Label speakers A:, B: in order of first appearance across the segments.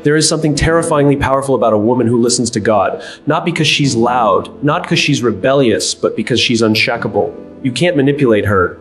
A: There is something terrifyingly powerful about a woman who listens to God, not because she's loud, not because she's rebellious, but because she's unshakable. You can't manipulate her.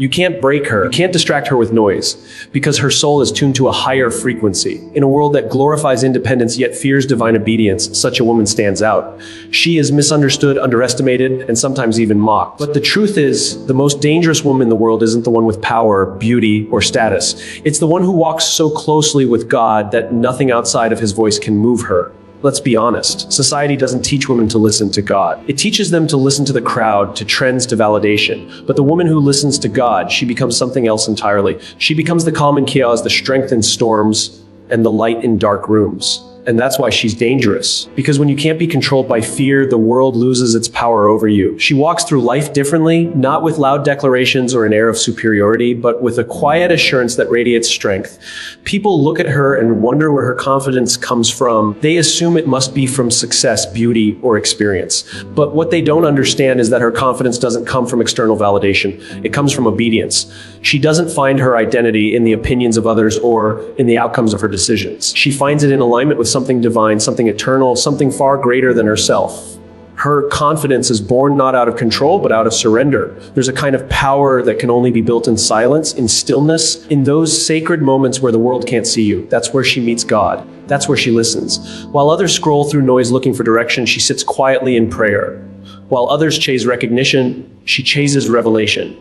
A: You can't break her. You can't distract her with noise, because her soul is tuned to a higher frequency. In a world that glorifies independence yet fears divine obedience, such a woman stands out. She is misunderstood, underestimated, and sometimes even mocked. But the truth is, the most dangerous woman in the world isn't the one with power, beauty, or status. It's the one who walks so closely with God that nothing outside of his voice can move her. Let's be honest, society doesn't teach women to listen to God. It teaches them to listen to the crowd, to trends, to validation. But the woman who listens to God, she becomes something else entirely. She becomes the calm in chaos, the strength in storms, and the light in dark rooms. And that's why she's dangerous. Because when you can't be controlled by fear, the world loses its power over you. She walks through life differently, not with loud declarations or an air of superiority, but with a quiet assurance that radiates strength. People look at her and wonder where her confidence comes from. They assume it must be from success, beauty, or experience. But what they don't understand is that her confidence doesn't come from external validation. It comes from obedience. She doesn't find her identity in the opinions of others or in the outcomes of her decisions. She finds it in alignment with something divine, something eternal, something far greater than herself. Her confidence is born not out of control, but out of surrender. There's a kind of power that can only be built in silence, in stillness, in those sacred moments where the world can't see you. That's where she meets God. That's where she listens. While others scroll through noise looking for direction, she sits quietly in prayer. While others chase recognition, she chases revelation.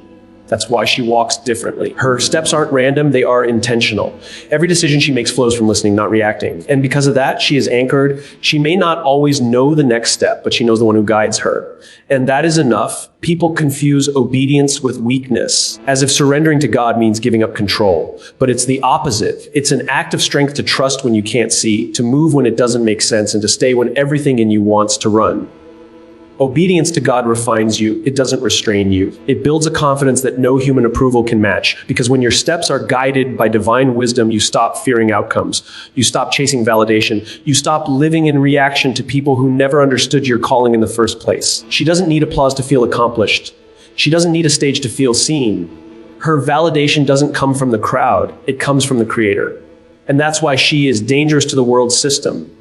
A: That's why she walks differently. Her steps aren't random, they are intentional. Every decision she makes flows from listening, not reacting. And because of that, she is anchored. She may not always know the next step, but she knows the one who guides her. And that is enough. People confuse obedience with weakness, as if surrendering to God means giving up control. But it's the opposite. It's an act of strength to trust when you can't see, to move when it doesn't make sense, and to stay when everything in you wants to run. Obedience to God refines you. It doesn't restrain you. It builds a confidence that no human approval can match. Because when your steps are guided by divine wisdom, you stop fearing outcomes. You stop chasing validation. You stop living in reaction to people who never understood your calling in the first place. She doesn't need applause to feel accomplished. She doesn't need a stage to feel seen. Her validation doesn't come from the crowd. It comes from the Creator. And that's why she is dangerous to the world system.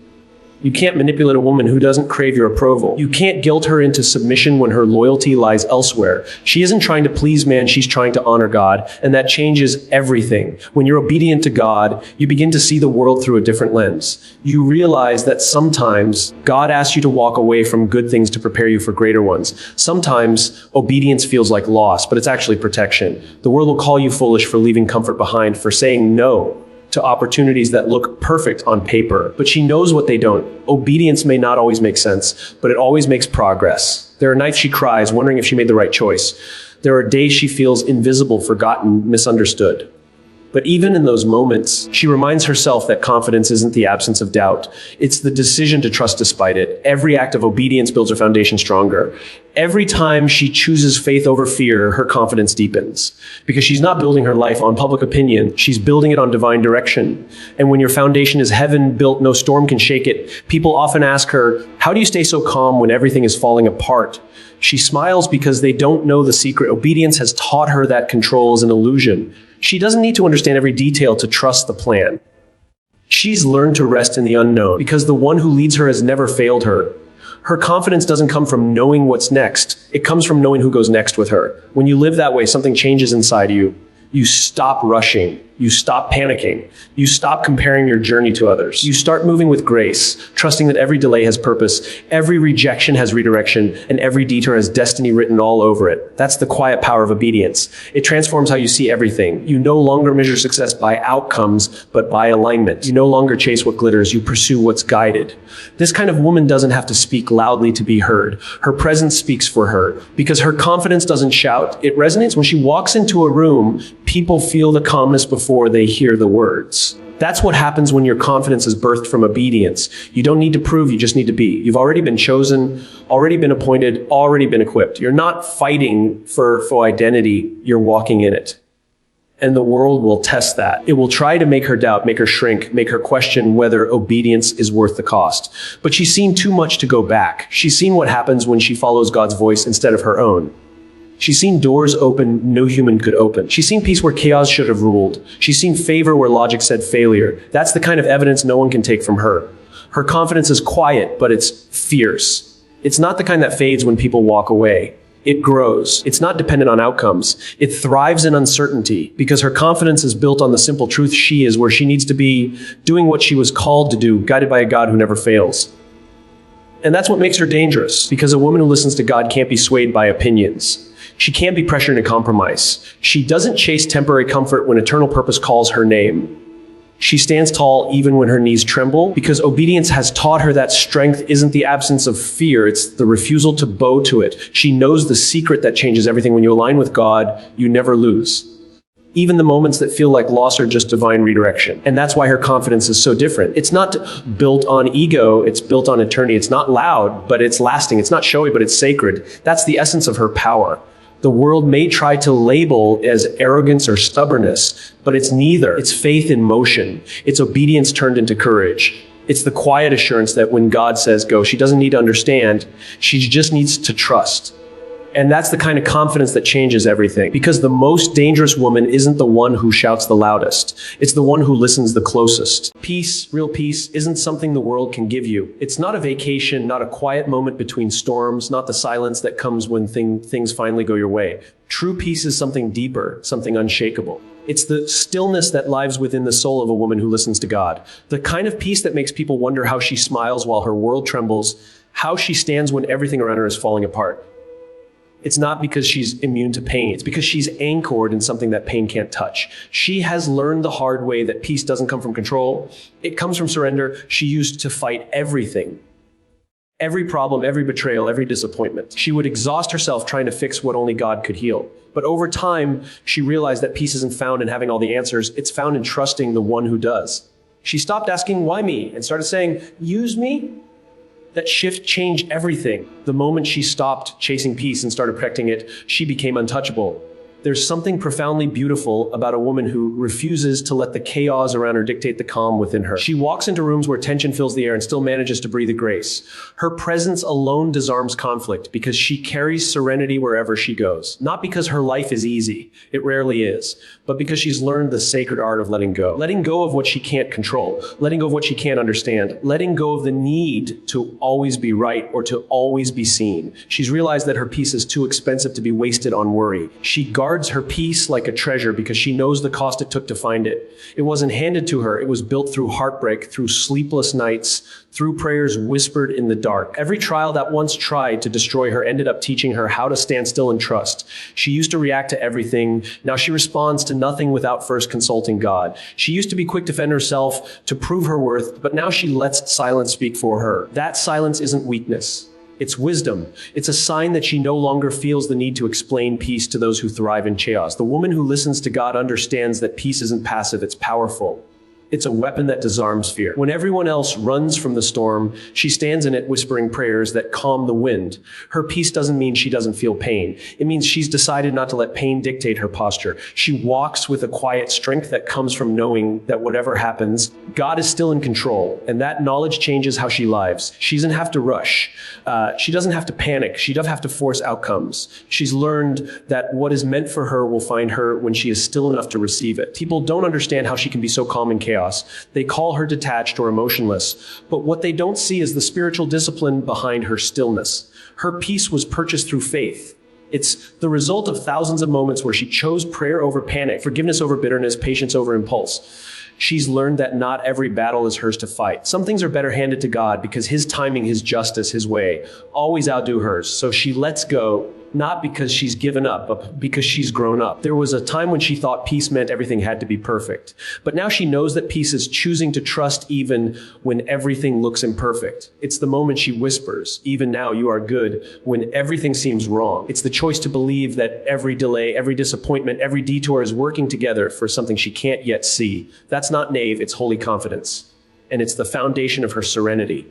A: You can't manipulate a woman who doesn't crave your approval. You can't guilt her into submission when her loyalty lies elsewhere. She isn't trying to please man, she's trying to honor God, and that changes everything. When you're obedient to God, you begin to see the world through a different lens. You realize that sometimes God asks you to walk away from good things to prepare you for greater ones. Sometimes obedience feels like loss, but it's actually protection. The world will call you foolish for leaving comfort behind, for saying no to opportunities that look perfect on paper, but she knows what they don't. Obedience may not always make sense, but it always makes progress. There are nights she cries, wondering if she made the right choice. There are days she feels invisible, forgotten, misunderstood. But even in those moments, she reminds herself that confidence isn't the absence of doubt. It's the decision to trust despite it. Every act of obedience builds her foundation stronger. Every time she chooses faith over fear, her confidence deepens. Because she's not building her life on public opinion, she's building it on divine direction. And when your foundation is heaven built, no storm can shake it. People often ask her, how do you stay so calm when everything is falling apart? She smiles because they don't know the secret. Obedience has taught her that control is an illusion. She doesn't need to understand every detail to trust the plan. She's learned to rest in the unknown because the one who leads her has never failed her. Her confidence doesn't come from knowing what's next. It comes from knowing who goes next with her. When you live that way, something changes inside you. You stop rushing. You stop panicking. You stop comparing your journey to others. You start moving with grace, trusting that every delay has purpose, every rejection has redirection, and every detour has destiny written all over it. That's the quiet power of obedience. It transforms how you see everything. You no longer measure success by outcomes, but by alignment. You no longer chase what glitters. You pursue what's guided. This kind of woman doesn't have to speak loudly to be heard. Her presence speaks for her. Because her confidence doesn't shout, it resonates. When she walks into a room, people feel the calmness before they hear the words. That's what happens when your confidence is birthed from obedience. You don't need to prove, you just need to be. You've already been chosen, already been appointed, already been equipped. You're not fighting for identity, you're walking in it. And the world will test that. It will try to make her doubt, make her shrink, make her question whether obedience is worth the cost. But she's seen too much to go back. She's seen what happens when she follows God's voice instead of her own. She's seen doors open no human could open. She's seen peace where chaos should have ruled. She's seen favor where logic said failure. That's the kind of evidence no one can take from her. Her confidence is quiet, but it's fierce. It's not the kind that fades when people walk away. It grows. It's not dependent on outcomes. It thrives in uncertainty because her confidence is built on the simple truth she is where she needs to be, doing what she was called to do, guided by a God who never fails. And that's what makes her dangerous, because a woman who listens to God can't be swayed by opinions. She can't be pressured into compromise. She doesn't chase temporary comfort when eternal purpose calls her name. She stands tall even when her knees tremble, because obedience has taught her that strength isn't the absence of fear, it's the refusal to bow to it. She knows the secret that changes everything. When you align with God, you never lose. Even the moments that feel like loss are just divine redirection. And that's why her confidence is so different. It's not built on ego, it's built on eternity. It's not loud, but it's lasting. It's not showy, but it's sacred. That's the essence of her power. The world may try to label as arrogance or stubbornness, but it's neither. It's faith in motion. It's obedience turned into courage. It's the quiet assurance that when God says go, she doesn't need to understand. She just needs to trust. And that's the kind of confidence that changes everything. Because the most dangerous woman isn't the one who shouts the loudest. It's the one who listens the closest. Peace, real peace, isn't something the world can give you. It's not a vacation, not a quiet moment between storms, not the silence that comes when things finally go your way. True peace is something deeper, something unshakable. It's the stillness that lives within the soul of a woman who listens to God. The kind of peace that makes people wonder how she smiles while her world trembles, how she stands when everything around her is falling apart. It's not because she's immune to pain. It's because she's anchored in something that pain can't touch. She has learned the hard way that peace doesn't come from control. It comes from surrender. She used to fight everything. Every problem, every betrayal, every disappointment. She would exhaust herself trying to fix what only God could heal. But over time, she realized that peace isn't found in having all the answers. It's found in trusting the one who does. She stopped asking, why me? And started saying, use me? That shift changed everything. The moment she stopped chasing peace and started protecting it, she became untouchable. There's something profoundly beautiful about a woman who refuses to let the chaos around her dictate the calm within her. She walks into rooms where tension fills the air and still manages to breathe a grace. Her presence alone disarms conflict because she carries serenity wherever she goes. Not because her life is easy, it rarely is, but because she's learned the sacred art of letting go. Letting go of what she can't control, letting go of what she can't understand, letting go of the need to always be right or to always be seen. She's realized that her peace is too expensive to be wasted on worry. She guards her peace like a treasure because she knows the cost it took to find it. It wasn't handed to her. It was built through heartbreak, through sleepless nights, through prayers whispered in the dark. Every trial that once tried to destroy her ended up teaching her how to stand still and trust. She used to react to everything. Now she responds to nothing without first consulting God. She used to be quick to defend herself, to prove her worth, but now she lets silence speak for her. That silence isn't weakness. It's wisdom. It's a sign that she no longer feels the need to explain peace to those who thrive in chaos. The woman who listens to God understands that peace isn't passive, it's powerful. It's a weapon that disarms fear. When everyone else runs from the storm, she stands in it whispering prayers that calm the wind. Her peace doesn't mean she doesn't feel pain. It means she's decided not to let pain dictate her posture. She walks with a quiet strength that comes from knowing that whatever happens, God is still in control, and that knowledge changes how she lives. She doesn't have to rush. She doesn't have to panic. She doesn't have to force outcomes. She's learned that what is meant for her will find her when she is still enough to receive it. People don't understand how she can be so calm in chaos. They call her detached or emotionless, but what they don't see is the spiritual discipline behind her stillness. Her peace was purchased through faith. It's the result of thousands of moments where she chose prayer over panic, forgiveness over bitterness, patience over impulse. She's learned that not every battle is hers to fight. Some things are better handed to God because His timing, His justice, His way always outdo hers. So she lets go, not because she's given up, but because she's grown up. There was a time when she thought peace meant everything had to be perfect. But now she knows that peace is choosing to trust even when everything looks imperfect. It's the moment she whispers, even now you are good, when everything seems wrong. It's the choice to believe that every delay, every disappointment, every detour is working together for something she can't yet see. That's not naive, it's holy confidence. And it's the foundation of her serenity.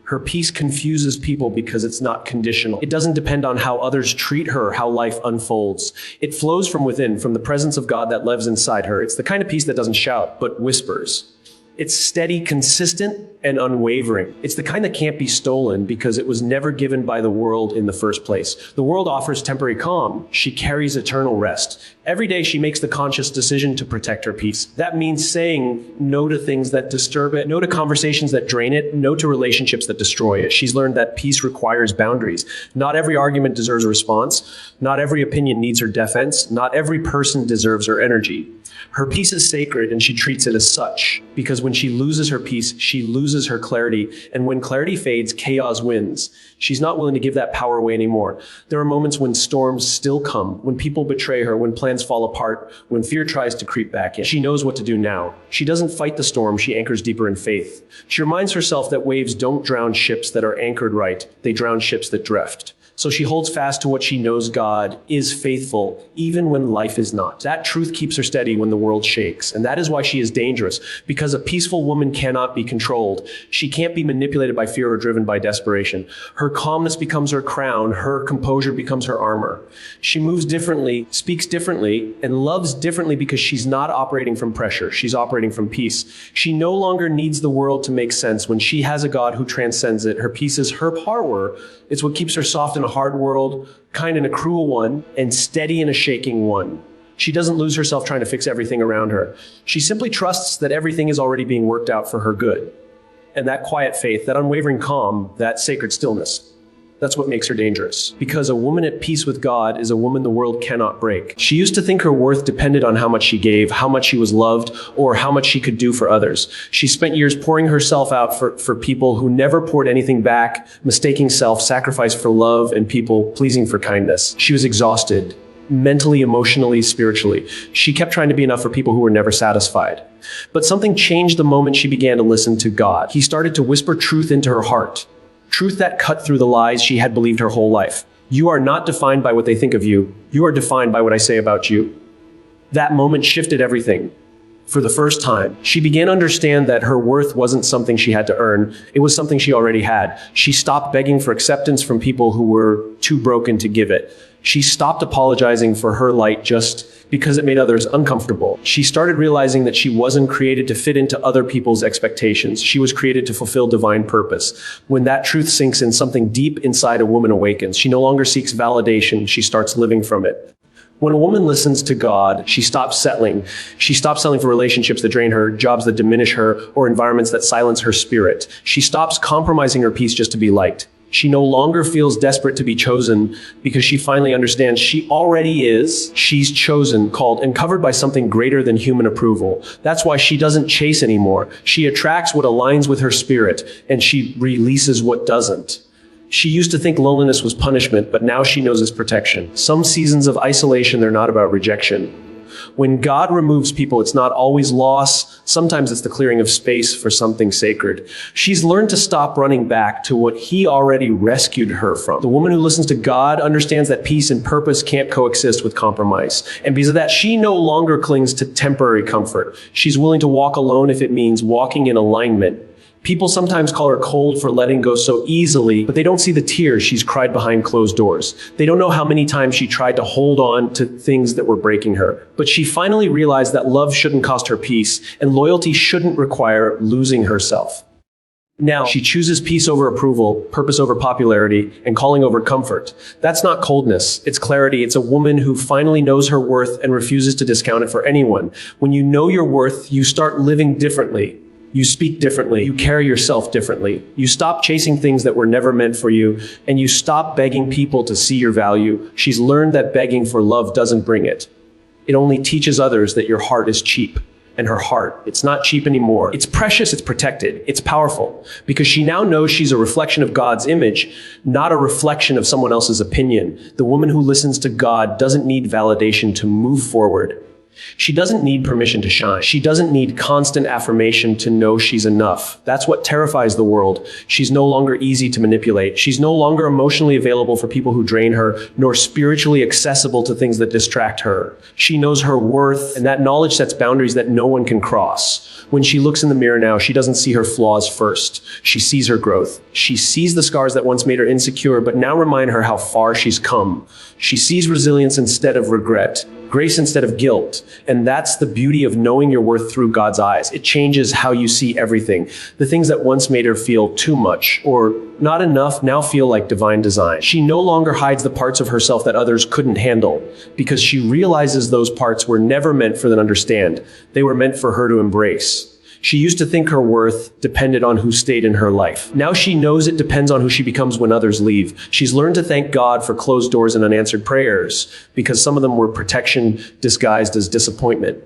A: Her peace confuses people because it's not conditional. It doesn't depend on how others treat her, how life unfolds. It flows from within, from the presence of God that lives inside her. It's the kind of peace that doesn't shout, but whispers. It's steady, consistent, and unwavering. It's the kind that can't be stolen because it was never given by the world in the first place. The world offers temporary calm. She carries eternal rest. Every day she makes the conscious decision to protect her peace. That means saying no to things that disturb it, no to conversations that drain it, no to relationships that destroy it. She's learned that peace requires boundaries. Not every argument deserves a response. Not every opinion needs her defense. Not every person deserves her energy. Her peace is sacred and she treats it as such, because when she loses her peace, she loses her clarity, and when clarity fades, chaos wins. She's not willing to give that power away anymore. There are moments when storms still come, when people betray her, when plans fall apart, when fear tries to creep back in. She knows what to do now. She doesn't fight the storm, she anchors deeper in faith. She reminds herself that waves don't drown ships that are anchored right, they drown ships that drift. So she holds fast to what she knows: God is faithful, even when life is not. That truth keeps her steady when the world shakes. And that is why she is dangerous, because a peaceful woman cannot be controlled. She can't be manipulated by fear or driven by desperation. Her calmness becomes her crown. Her composure becomes her armor. She moves differently, speaks differently, and loves differently because she's not operating from pressure. She's operating from peace. She no longer needs the world to make sense. When she has a God who transcends it, her peace is her power. It's what keeps her soft in a hard world, kind in a cruel one, and steady in a shaking one. She doesn't lose herself trying to fix everything around her. She simply trusts that everything is already being worked out for her good. And that quiet faith, that unwavering calm, that sacred stillness, that's what makes her dangerous. Because a woman at peace with God is a woman the world cannot break. She used to think her worth depended on how much she gave, how much she was loved, or how much she could do for others. She spent years pouring herself out for people who never poured anything back, mistaking self-sacrifice for love and people pleasing for kindness. She was exhausted, mentally, emotionally, spiritually. She kept trying to be enough for people who were never satisfied. But something changed the moment she began to listen to God. He started to whisper truth into her heart. Truth that cut through the lies she had believed her whole life. You are not defined by what they think of you. You are defined by what I say about you. That moment shifted everything. For the first time, she began to understand that her worth wasn't something she had to earn. It was something she already had. She stopped begging for acceptance from people who were too broken to give it. She stopped apologizing for her light just because it made others uncomfortable. She started realizing that she wasn't created to fit into other people's expectations. She was created to fulfill divine purpose. When that truth sinks in, something deep inside a woman awakens. She no longer seeks validation. She starts living from it. When a woman listens to God, she stops settling. She stops settling for relationships that drain her, jobs that diminish her, or environments that silence her spirit. She stops compromising her peace just to be liked. She no longer feels desperate to be chosen because she finally understands she already is. She's chosen, called, and covered by something greater than human approval. That's why she doesn't chase anymore. She attracts what aligns with her spirit, and she releases what doesn't. She used to think loneliness was punishment, but now she knows it's protection. Some seasons of isolation, they're not about rejection. When God removes people, it's not always loss. Sometimes it's the clearing of space for something sacred. She's learned to stop running back to what He already rescued her from. The woman who listens to God understands that peace and purpose can't coexist with compromise. And because of that, she no longer clings to temporary comfort. She's willing to walk alone if it means walking in alignment. People sometimes call her cold for letting go so easily, but they don't see the tears she's cried behind closed doors. They don't know how many times she tried to hold on to things that were breaking her. But she finally realized that love shouldn't cost her peace, and loyalty shouldn't require losing herself. Now, she chooses peace over approval, purpose over popularity, and calling over comfort. That's not coldness, it's clarity. It's a woman who finally knows her worth and refuses to discount it for anyone. When you know your worth, you start living differently. You speak differently. You carry yourself differently. You stop chasing things that were never meant for you, and you stop begging people to see your value. She's learned that begging for love doesn't bring it. It only teaches others that your heart is cheap. And her heart, it's not cheap anymore. It's precious, it's protected, it's powerful. Because she now knows she's a reflection of God's image, not a reflection of someone else's opinion. The woman who listens to God doesn't need validation to move forward. She doesn't need permission to shine. She doesn't need constant affirmation to know she's enough. That's what terrifies the world. She's no longer easy to manipulate. She's no longer emotionally available for people who drain her, nor spiritually accessible to things that distract her. She knows her worth, and that knowledge sets boundaries that no one can cross. When she looks in the mirror now, she doesn't see her flaws first. She sees her growth. She sees the scars that once made her insecure, but now remind her how far she's come. She sees resilience instead of regret, grace instead of guilt. And that's the beauty of knowing your worth through God's eyes. It changes how you see everything. The things that once made her feel too much or not enough now feel like divine design. She no longer hides the parts of herself that others couldn't handle because she realizes those parts were never meant for them to understand. They were meant for her to embrace. She used to think her worth depended on who stayed in her life. Now she knows it depends on who she becomes when others leave. She's learned to thank God for closed doors and unanswered prayers because some of them were protection disguised as disappointment.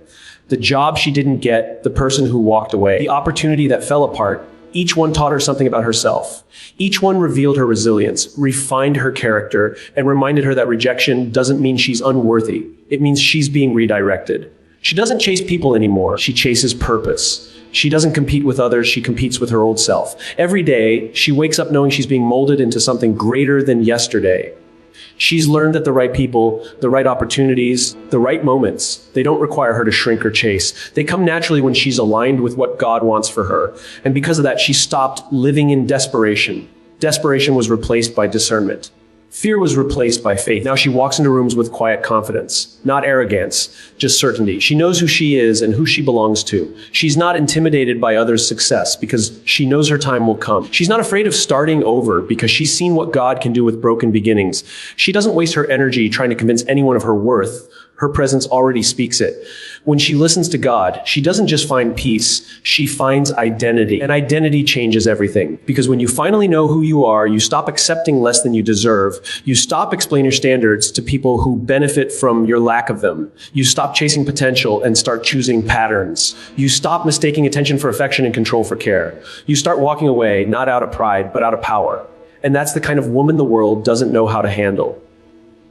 A: The job she didn't get, the person who walked away, the opportunity that fell apart. Each one taught her something about herself. Each one revealed her resilience, refined her character, and reminded her that rejection doesn't mean she's unworthy. It means she's being redirected. She doesn't chase people anymore. She chases purpose. She doesn't compete with others, she competes with her old self. Every day, she wakes up knowing she's being molded into something greater than yesterday. She's learned that the right people, the right opportunities, the right moments, they don't require her to shrink or chase. They come naturally when she's aligned with what God wants for her. And because of that, she stopped living in desperation. Desperation was replaced by discernment. Fear was replaced by faith. Now she walks into rooms with quiet confidence, not arrogance, just certainty. She knows who she is and who she belongs to. She's not intimidated by others' success because she knows her time will come. She's not afraid of starting over because she's seen what God can do with broken beginnings. She doesn't waste her energy trying to convince anyone of her worth. Her presence already speaks it. When she listens to God, she doesn't just find peace, she finds identity. And identity changes everything. Because when you finally know who you are, you stop accepting less than you deserve. You stop explaining your standards to people who benefit from your lack of them. You stop chasing potential and start choosing patterns. You stop mistaking attention for affection and control for care. You start walking away, not out of pride, but out of power. And that's the kind of woman the world doesn't know how to handle.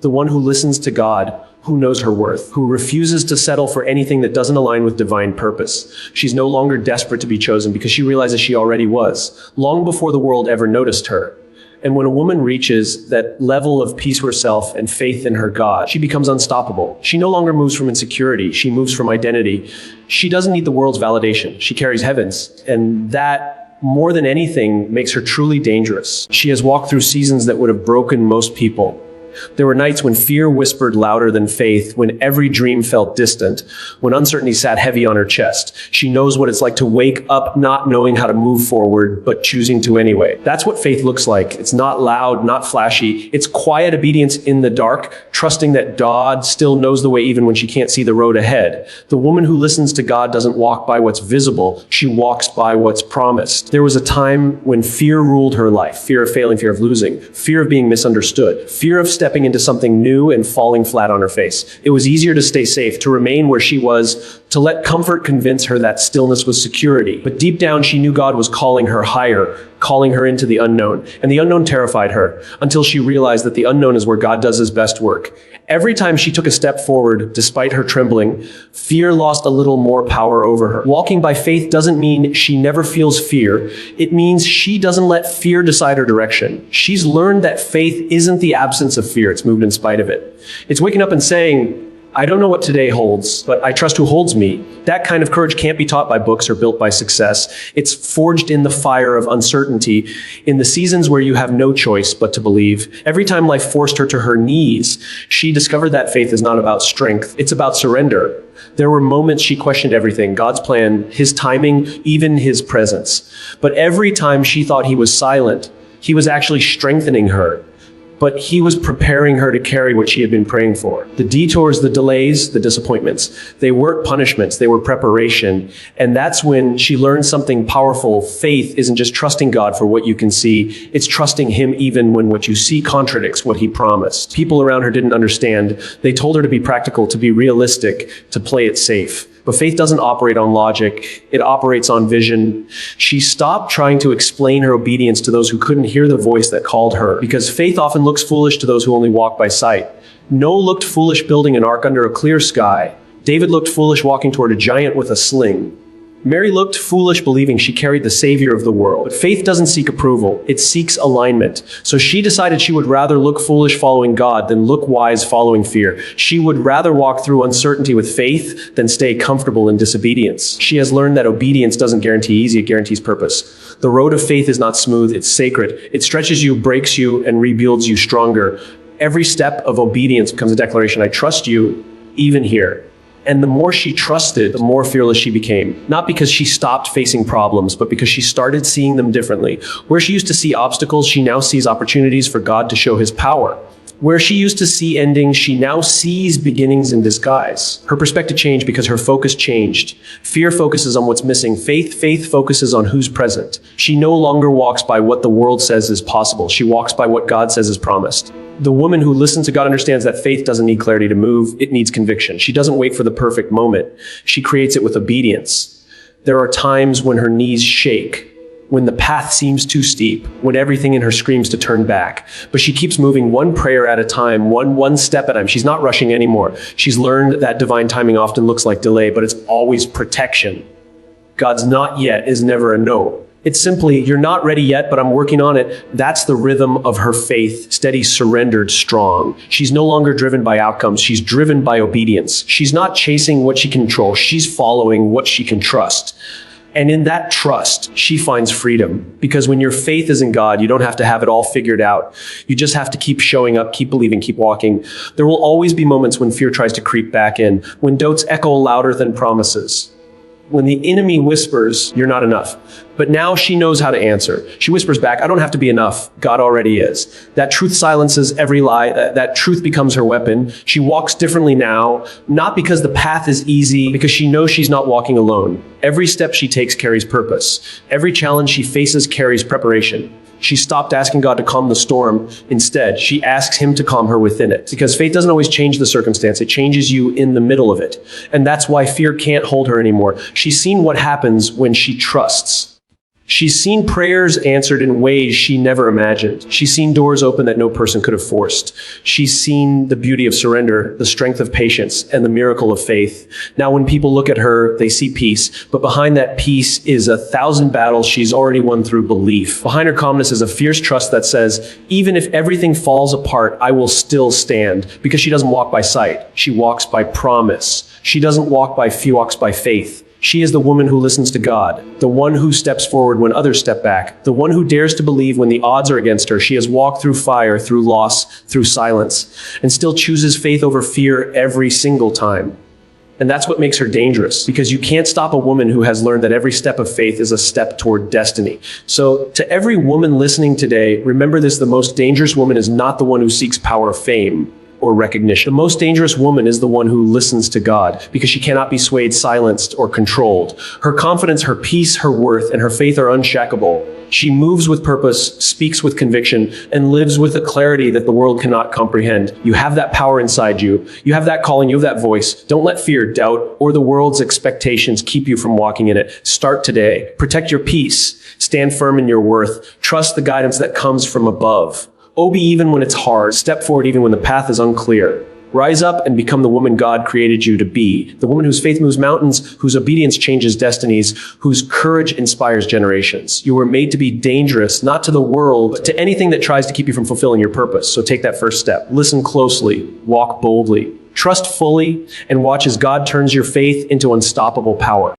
A: The one who listens to God, who knows her worth, who refuses to settle for anything that doesn't align with divine purpose. She's no longer desperate to be chosen because she realizes she already was, long before the world ever noticed her. And when a woman reaches that level of peace with herself and faith in her God, she becomes unstoppable. She no longer moves from insecurity, she moves from identity. She doesn't need the world's validation, she carries heaven's. And that, more than anything, makes her truly dangerous. She has walked through seasons that would have broken most people. There were nights when fear whispered louder than faith, when every dream felt distant, when uncertainty sat heavy on her chest. She knows what it's like to wake up not knowing how to move forward, but choosing to anyway. That's what faith looks like. It's not loud, not flashy. It's quiet obedience in the dark, trusting that God still knows the way even when she can't see the road ahead. The woman who listens to God doesn't walk by what's visible. She walks by what's promised. There was a time when fear ruled her life. Fear of failing, fear of losing, fear of being misunderstood, fear of stepping into something new and falling flat on her face. It was easier to stay safe, to remain where she was, to let comfort convince her that stillness was security. But deep down, she knew God was calling her higher, calling her into the unknown. And the unknown terrified her, until she realized that the unknown is where God does his best work. Every time she took a step forward, despite her trembling, fear lost a little more power over her. Walking by faith doesn't mean she never feels fear. It means she doesn't let fear decide her direction. She's learned that faith isn't the absence of fear, it's moved in spite of it. It's waking up and saying, I don't know what today holds, but I trust who holds me. That kind of courage can't be taught by books or built by success. It's forged in the fire of uncertainty, in the seasons where you have no choice but to believe. Every time life forced her to her knees, she discovered that faith is not about strength, it's about surrender. There were moments she questioned everything, God's plan, his timing, even his presence. But every time she thought he was silent, he was actually strengthening her. But he was preparing her to carry what she had been praying for. The detours, the delays, the disappointments, they weren't punishments, they were preparation. And that's when she learned something powerful. Faith isn't just trusting God for what you can see, it's trusting him even when what you see contradicts what he promised. People around her didn't understand. They told her to be practical, to be realistic, to play it safe. But faith doesn't operate on logic, it operates on vision. She stopped trying to explain her obedience to those who couldn't hear the voice that called her, because faith often looks foolish to those who only walk by sight. Noah looked foolish building an ark under a clear sky. David looked foolish walking toward a giant with a sling. Mary looked foolish believing she carried the Savior of the world. But faith doesn't seek approval, it seeks alignment. So she decided she would rather look foolish following God than look wise following fear. She would rather walk through uncertainty with faith than stay comfortable in disobedience. She has learned that obedience doesn't guarantee easy, it guarantees purpose. The road of faith is not smooth, it's sacred. It stretches you, breaks you, and rebuilds you stronger. Every step of obedience becomes a declaration, I trust you, even here. And the more she trusted, the more fearless she became. Not because she stopped facing problems, but because she started seeing them differently. Where she used to see obstacles, she now sees opportunities for God to show his power. Where she used to see endings, she now sees beginnings in disguise. Her perspective changed because her focus changed. Fear focuses on what's missing. Faith focuses on who's present. She no longer walks by what the world says is possible. She walks by what God says is promised. The woman who listens to God understands that faith doesn't need clarity to move, it needs conviction. She doesn't wait for the perfect moment. She creates it with obedience. There are times when her knees shake, when the path seems too steep, when everything in her screams to turn back. But she keeps moving one prayer at a time, one step at a time. She's not rushing anymore. She's learned that divine timing often looks like delay, but it's always protection. God's not yet is never a no. It's simply, you're not ready yet, but I'm working on it. That's the rhythm of her faith, steady, surrendered, strong. She's no longer driven by outcomes. She's driven by obedience. She's not chasing what she can control. She's following what she can trust. And in that trust, she finds freedom. Because when your faith is in God, you don't have to have it all figured out. You just have to keep showing up, keep believing, keep walking. There will always be moments when fear tries to creep back in, when doubts echo louder than promises, when the enemy whispers, you're not enough. But now she knows how to answer. She whispers back, I don't have to be enough. God already is. That truth silences every lie. That truth becomes her weapon. She walks differently now, not because the path is easy, because she knows she's not walking alone. Every step she takes carries purpose. Every challenge she faces carries preparation. She stopped asking God to calm the storm. Instead, she asks him to calm her within it. Because faith doesn't always change the circumstance. It changes you in the middle of it. And that's why fear can't hold her anymore. She's seen what happens when she trusts. She's seen prayers answered in ways she never imagined. She's seen doors open that no person could have forced. She's seen the beauty of surrender, the strength of patience, and the miracle of faith. Now, when people look at her, they see peace. But behind that peace is 1,000 battles she's already won through belief. Behind her calmness is a fierce trust that says, even if everything falls apart, I will still stand. Because she doesn't walk by sight. She walks by promise. She doesn't walk by fear, she walks by faith. She is the woman who listens to God, the one who steps forward when others step back, the one who dares to believe when the odds are against her. She has walked through fire, through loss, through silence, and still chooses faith over fear every single time. And that's what makes her dangerous, because you can't stop a woman who has learned that every step of faith is a step toward destiny. So to every woman listening today, remember this: the most dangerous woman is not the one who seeks power, fame, or recognition. The most dangerous woman is the one who listens to God, because she cannot be swayed, silenced, or controlled. Her confidence, her peace, her worth, and her faith are unshakable. She moves with purpose, speaks with conviction, and lives with a clarity that the world cannot comprehend. You have that power inside you. You have that calling. You have that voice. Don't let fear, doubt, or the world's expectations keep you from walking in it. Start today. Protect your peace. Stand firm in your worth. Trust the guidance that comes from above. Obey even when it's hard. Step forward even when the path is unclear. Rise up and become the woman God created you to be. The woman whose faith moves mountains, whose obedience changes destinies, whose courage inspires generations. You were made to be dangerous, not to the world, but to anything that tries to keep you from fulfilling your purpose. So take that first step. Listen closely. Walk boldly. Trust fully, and watch as God turns your faith into unstoppable power.